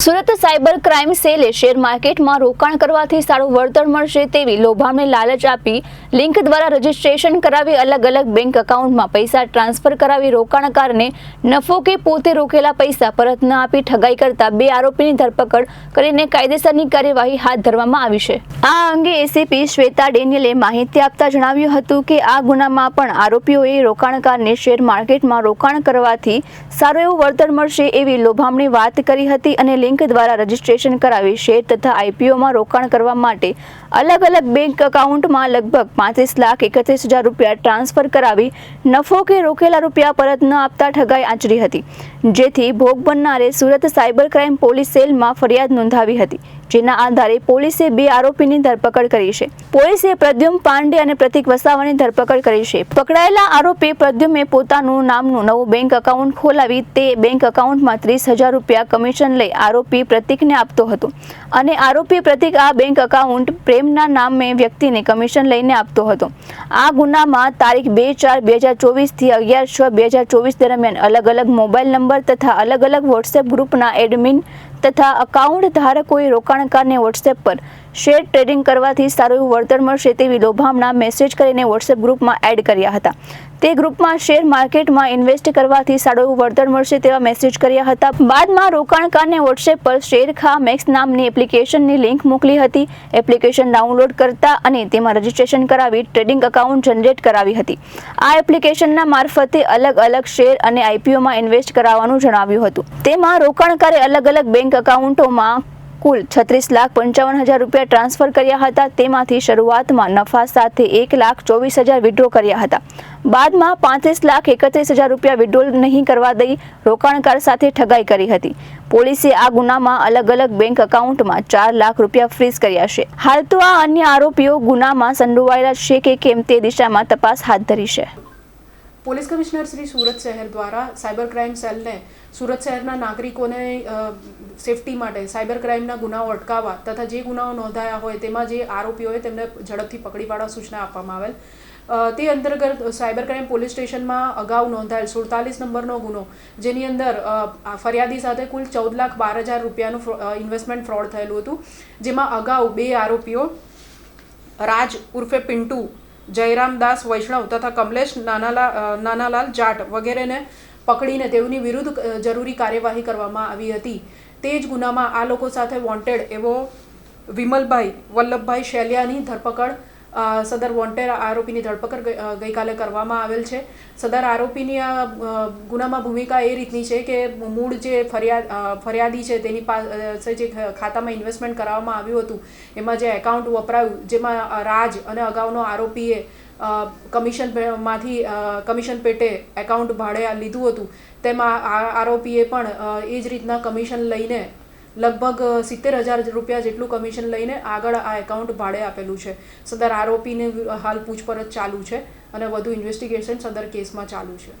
Surat cyber crime સેલે share માર્કેટમાં રોકાણ કરવાથી સારું વળતર મળશે તેવી લોભામણી લાલચ આપી લિંક દ્વારા રજીસ્ટ્રેશન કરાવી અલગ અલગ બેંક એકાઉન્ટમાં પૈસા ટ્રાન્સફર કરાવી રોકાણકારને નફો કે પોતે રોકેલા પૈસા પરત ન આપી ઠગાઈ કરતા બે આરોપીની ધરપકડ કરીને કાયદેસરની કાર્યવાહી હાથ ધરવામાં આવી છે। આ અંગે એસીપી શ્વેતા ડેનિયલે માહિતી આપતા જણાવ્યું હતું કે આ ગુનામાં પણ આરોપીઓએ રોકાણકારને શેર માર્કેટમાં રોકાણ કરવાથી સારું એવું વળતર મળશે એવી લોભામણી વાત કરી હતી અને લિંક દ્વારા રજીસ્ટ્રેશન કરાવી શેર તથા આઈપીઓમાં રોકાણ કરવા માટે અલગ અલગ બેંક એકાઉન્ટમાં લગભગ 35,31,000 રૂપિયા ટ્રાન્સફર કરાવી નફો કે રોકેલા રૂપિયા પરત ન આપતા ઠગાઈ આચરી હતી, જેથી ભોગ બનનારે સુરત સાયબર ક્રાઇમ પોલીસ સેલમાં ફરિયાદ નોંધાવી હતી, જેના આધારે પોલીસે બે આરોપીની ધરપકડ કરી છે। પોલીસે પ્રદ્યુમ્ન પાંડે અને પ્રતિક વસાવાની ધરપકડ કરી છે। પકડાયેલા આરોપી પ્રદ્યુમ્ને પોતાનું નામનું નવું બેંક એકાઉન્ટ ખોલાવી તે બેંક એકાઉન્ટમાં 30,000 રૂપિયા કમિશન લઈ આરોપી પ્રતિકને આપતો હતો અને આરોપી પ્રતિક આ બેંક એકાઉન્ટ પ્રેમના નામે વ્યક્તિને કમિશન લઈને આપતો હતો। આ ગુનામાં તારીખ 2/4/2024 થી 11/6/2024 દરમિયાન અલગ અલગ મોબાઈલ નંબર તથા અલગ અલગ વોટ્સએપ ગ્રુપના એડમિન તથા એકાઉન્ટ ધારકોએ રોકાણકારને વોટ્સએપ પર શેર ટ્રેડિંગ કરવાથી સારું એવું વળતર મળશે તેવી લોભામણા મેસેજ કરીને વોટ્સએપ ગ્રુપમાં એડ કર્યા હતા। તે ગ્રુપમાં શેર માર્કેટમાં ઇન્વેસ્ટ કરવાથી સારું એવું વળતર મળશે તેવા મેસેજ કર્યા હતા। બાદમાં રોકાણકારને વોટ્સએપ પર શેરખા મેક્સ નામની એપ્લિકેશનની લિંક મોકલી હતી। એપ્લિકેશન ડાઉનલોડ કરતા અને તેમાં રજીસ્ટ્રેશન કરાવી ટ્રેડિંગ એકાઉન્ટ જનરેટ કરાવી હતી। આ એપ્લિકેશનના મારફતે અલગ અલગ શેર અને આઈપીઓમાં ઇન્વેસ્ટ કરાવવાનું જણાવ્યું હતું। તેમાં રોકાણકારે અલગ અલગ બેંક એકાઉન્ટોમાં કુલ 36,55,000 રૂપિયા ટ્રાન્સફર કર્યા હતા। તેમાંથી શરૂઆતમાં નફા સાથે 1,24,000 વિડ્રો કર્યા હતા। બાદમાં 35,31,000 રૂપિયા વિડ્રો નહીં કરવા દઈ રોકાણકાર સાથે ઠગાઈ કરી હતી। પોલીસે આ ગુનામાં અલગ અલગ બેંક એકાઉન્ટમાં 4 લાખ રૂપિયા ફ્રીઝ કર્યા છે। હાલ તો આ અન્ય આરોપીઓ ગુનામાં સંડોવાયેલા છે કે કેમ તે દિશામાં તપાસ હાથ ધરી છે। પોલીસ કમિશનર શ્રી સુરત શહેર દ્વારા સાયબર ક્રાઇમ સેલને સુરત શહેરના નાગરિકોને સેફટી માટે સાયબર ક્રાઇમના ગુનાઓ અટકાવવા તથા જે ગુનાઓ નોંધાયા હોય તેમાં જે આરોપીઓ હોય તેમને ઝડપથી પકડી પાડવા સૂચના આપવામાં આવેલ। તે અંતર્ગત સાયબર ક્રાઇમ પોલીસ સ્ટેશનમાં અગાઉ નોંધાયેલ 47 નંબરનો ગુનો, જેની અંદર ફરિયાદી સાથે કુલ 14,12,000 રૂપિયાનું ઇન્વેસ્ટમેન્ટ ફ્રોડ થયેલું હતું, જેમાં અગાઉ બે આરોપીઓ રાજ ઉર્ફે પિન્ટુ, જયરામદાસ વૈષ્ણવ તથા કમલેશ નાનાલાલ જાટ વગેરેને પકડીને તેઓની વિરુદ્ધ જરૂરી કાર્યવાહી કરવામાં આવી હતી। તે જ ગુનામાં આ લોકો સાથે વોન્ટેડ એવો વિમલભાઈ વલ્લભભાઈ શેલિયાની ધરપકડ સદર વોન્ટેડ આરોપીની ધરપકડ ગઈકાલે કરવામાં આવેલ છે। સદર આરોપીની આ ગુનામાં ભૂમિકા એ રીતની છે કે મૂળ જે ફરિયાદી છે તેની પાસે જે ખાતામાં ઇન્વેસ્ટમેન્ટ કરાવવામાં આવ્યું હતું એમાં જે એકાઉન્ટ વપરાયું, જેમાં રાજ અને અગાઉનો આરોપીએ કમિશન પેટે એકાઉન્ટ ભાડે લીધું હતું, તેમાં આરોપીએ પણ એ જ રીતના કમિશન લઈને લગભગ 70,000 રૂપિયા જેટલું કમિશન લઈને આગળ આ એકાઉન્ટ ભાડે આપેલું છે। સદર આરોપીને હાલ પૂછપરછ ચાલુ છે અને વધુ ઇન્વેસ્ટિગેશન સદર કેસમાં ચાલુ છે।